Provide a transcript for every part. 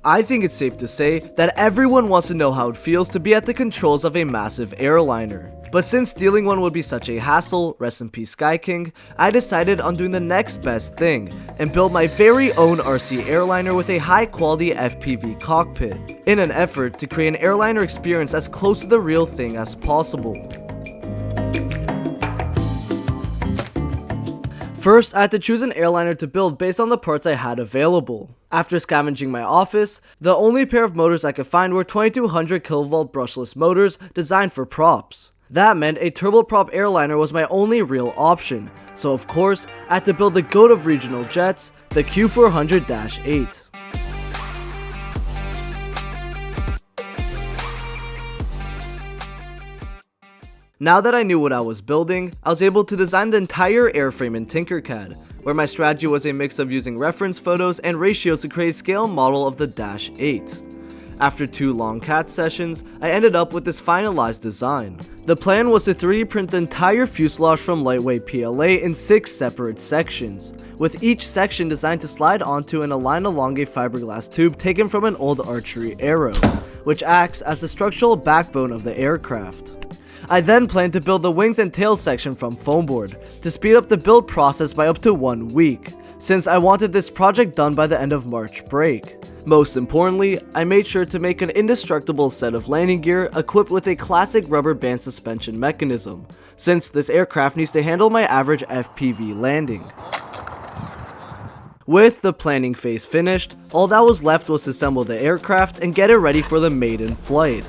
I think it's safe to say that everyone wants to know how it feels to be at the controls of a massive airliner. But since stealing one would be such a hassle, rest in peace Sky King, I decided on doing the next best thing and built my very own RC Airliner with a high quality FPV cockpit, in an effort to create an airliner experience as close to the real thing as possible. First, I had to choose an airliner to build based on the parts I had available. After scavenging my office, the only pair of motors I could find were 2200 kV brushless motors designed for props. That meant a turboprop airliner was my only real option, so of course, I had to build the GOAT of regional jets, the Q400 Dash-8. Now that I knew what I was building, I was able to design the entire airframe in Tinkercad, where my strategy was a mix of using reference photos and ratios to create a scale model of the Dash-8. After 2 long CAD sessions, I ended up with this finalized design. The plan was to 3D print the entire fuselage from lightweight PLA in 6 separate sections, with each section designed to slide onto and align along a fiberglass tube taken from an old archery arrow, which acts as the structural backbone of the aircraft. I then planned to build the wings and tail section from foam board, to speed up the build process by up to 1 week, since I wanted this project done by the end of March break. Most importantly, I made sure to make an indestructible set of landing gear equipped with a classic rubber band suspension mechanism, since this aircraft needs to handle my average FPV landing. With the planning phase finished, all that was left was to assemble the aircraft and get it ready for the maiden flight.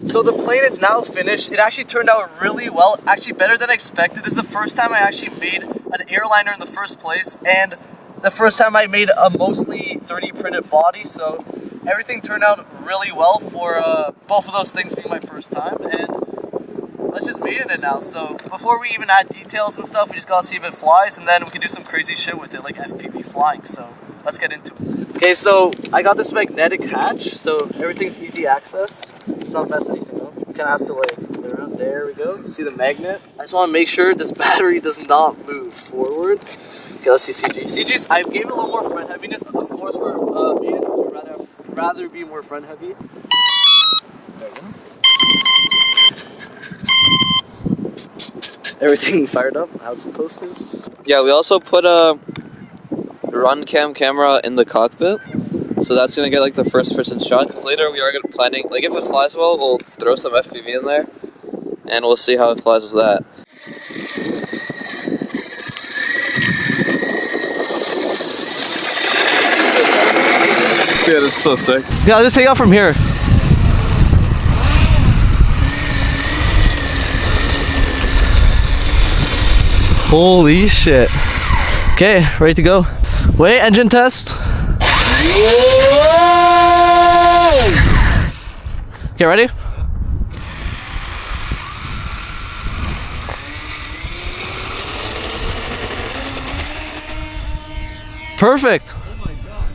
So the plane is now finished. It actually turned out really well, actually better than expected. This is the first time I actually made an airliner in the first place, and the first time I made a mostly 3D printed body, so everything turned out really well for both of those things being my first time, and let's just maiden it now. So before we even add details and stuff, we just gotta see if it flies, and then we can do some crazy shit with it, like FPV flying, so let's get into it. Okay, so I got this magnetic hatch, so everything's easy access. It's not messing anything up. We kind of have to like play around. There we go. See the magnet? I just want to make sure this battery does not move forward. Okay, let's see CG. CG's, I gave it a little more front heaviness. Of course, for maidens, you'd rather be more front heavy. There we go. Everything fired up how it's supposed to. Yeah, we also put a run cam camera in the cockpit, so that's gonna get like the first person shot, because later we are gonna planning, like if it flies well, we'll throw some FPV in there and we'll see how it flies with that. Dude, it's so sick. Yeah, I'll just take out from here. Holy shit. Okay, ready to go. Wait, engine test. Okay, ready? Perfect. Oh my god.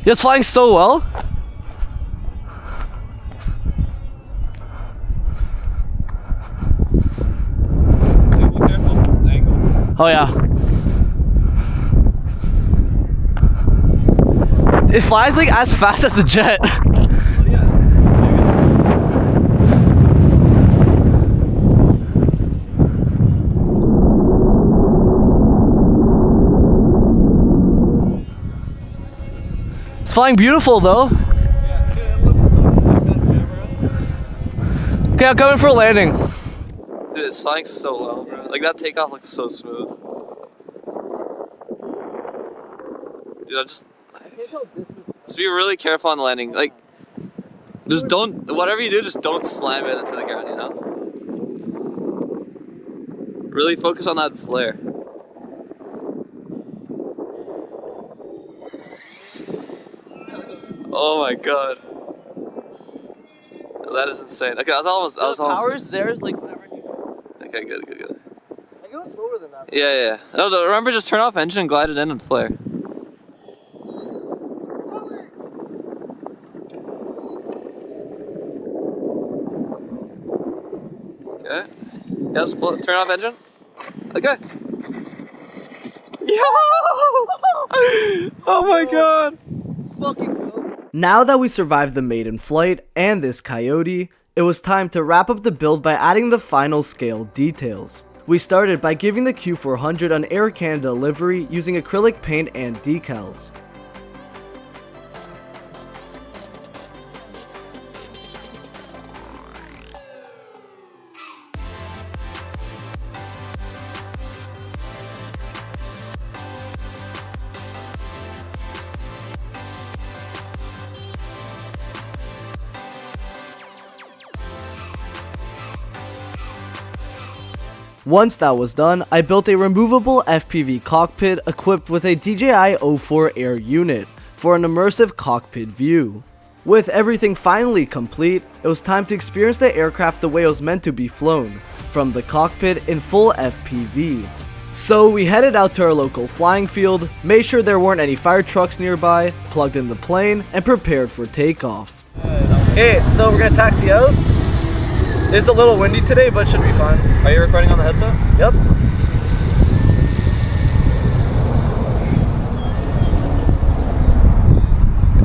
It's flying so well. Be careful with the angle. Oh yeah. It flies like as fast as the jet. It's flying beautiful though. Okay, I'm coming for a landing. Dude, it's flying so well, bro. Like that takeoff looks so smooth. Dude, I'm just be really careful on the landing. Like, just don't, whatever you do, just don't slam it into the ground, you know? Really focus on that flare. Oh my god. That is insane. Okay, I was almost. Power's there, like whatever. Okay, good. I go slower than that. Yeah. No, remember, just turn off engine and glide it in and flare. Okay. Yeah, just turn off engine. Okay. Yo! Oh my god! It's fucking dope. Now that we survived the maiden flight and this coyote, it was time to wrap up the build by adding the final scale details. We started by giving the Q400 an Air Canada livery using acrylic paint and decals. Once that was done, I built a removable FPV cockpit equipped with a DJI O4 Air Unit for an immersive cockpit view. With everything finally complete, it was time to experience the aircraft the way it was meant to be flown, from the cockpit in full FPV. So we headed out to our local flying field, made sure there weren't any fire trucks nearby, plugged in the plane, and prepared for takeoff. Okay, so we're gonna taxi out. It's a little windy today, but should be fine. Are you recording on the headset? Yep.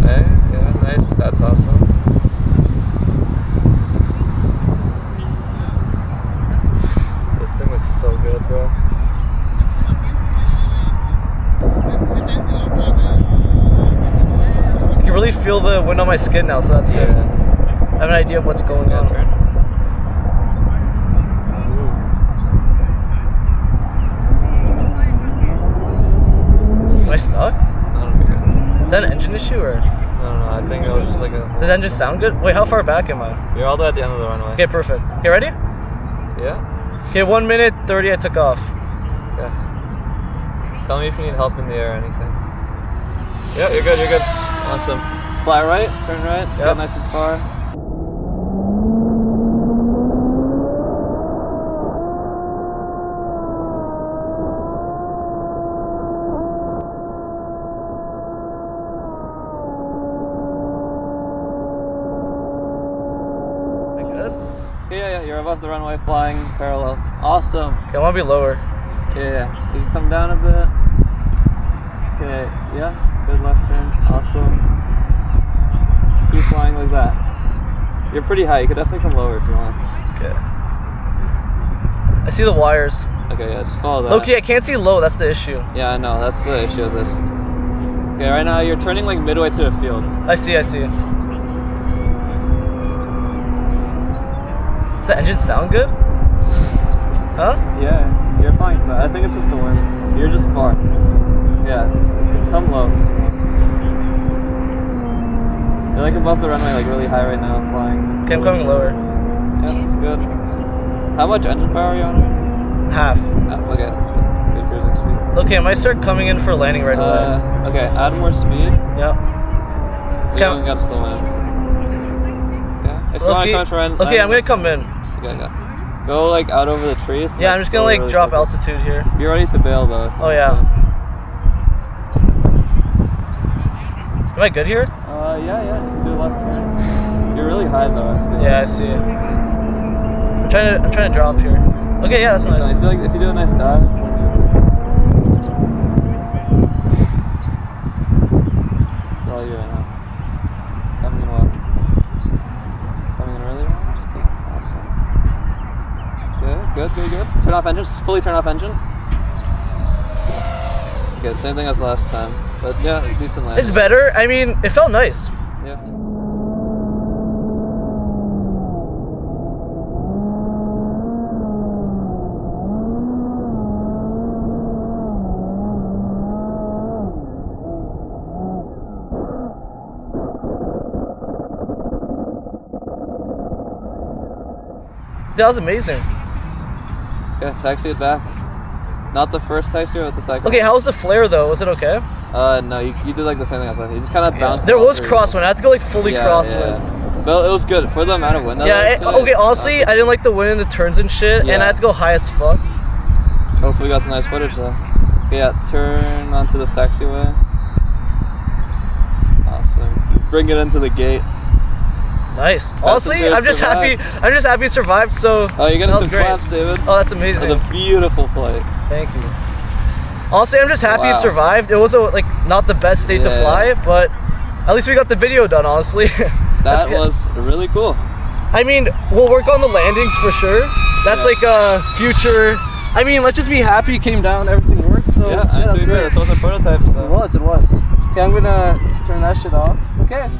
Okay, yeah, nice. That's awesome. This thing looks so good, bro. I can really feel the wind on my skin now, so that's good. I have an idea of what's going on. Am I stuck? I don't know. Is that an engine issue or? No, I think it was just like a... Does that engine sound good? Wait, how far back am I? You're all the way at the end of the runway. Okay, perfect. Okay, ready? Yeah? Okay, 1 minute 30 I took off. Okay. Tell me if you need help in the air or anything. Yeah, you're good. Awesome. Fly right, turn right, get nice and far. Yeah, you're above the runway, flying parallel. Awesome. Okay, I want to be lower. Yeah. You can come down a bit. Okay, yeah, good left turn. Awesome. Keep flying like that. You're pretty high, you could definitely come lower if you want. Okay. I see the wires. Okay, yeah, just follow that. Okay, I can't see low, that's the issue. Yeah, I know, that's the issue of this. Okay, right now you're turning like midway to the field. I see. Does the engine sound good? Huh? Yeah, you're fine for that. I think it's just the wind. You're just far. Yes, come low. You're like above the runway, like really high right now, flying. Okay, I'm coming lower. Yeah, that's good. How much engine power are you on right now? Half. Okay, that's good. Good cruising speed. Okay, I might start coming in for landing right away. Okay, add more speed. Yep. Going against the wind. Okay, if you want to come for land. Okay, I'm gonna come in. Okay. Go like out over the trees. Yeah, I'm just gonna like really drop altitude here. Be ready to bail though. Oh yeah. Am I good here? Yeah. Just do a left turn. You're really high though. I feel. Yeah, I see. I'm trying to drop here. Okay, yeah, that's nice. I feel like if you do a nice dive. That's all you're in. Turn off engine. Fully turn off engine. Okay, same thing as last time. But yeah, decent landing. It's better. I mean, it felt nice. Yeah. That was amazing. Okay, taxi it back. Not the first taxi, but the second. Okay, how was the flare though? Was it okay? No, you did like the same thing as last time. You just kind of bounced. There was crosswind. I had to go like fully crosswind. Yeah. But it was good for the amount of wind. Okay, honestly, I didn't like the wind in the turns and shit, and I had to go high as fuck. Hopefully, we got some nice footage though. Okay, yeah, turn onto this taxiway. Awesome. Bring it into the gate. Nice. Honestly, I'm just happy. I'm just happy it survived. So. Oh, you're getting some great. claps, David. Oh, that's amazing. It was a beautiful flight. Thank you. Honestly, I'm just happy it survived. It was like not the best state to fly, but at least we got the video done. Honestly, that was really cool. I mean, we'll work on the landings for sure. That's like a future. I mean, let's just be happy it came down, everything worked. So yeah, that's great. It's also a prototype. So. It was. Okay, I'm gonna turn that shit off. Okay.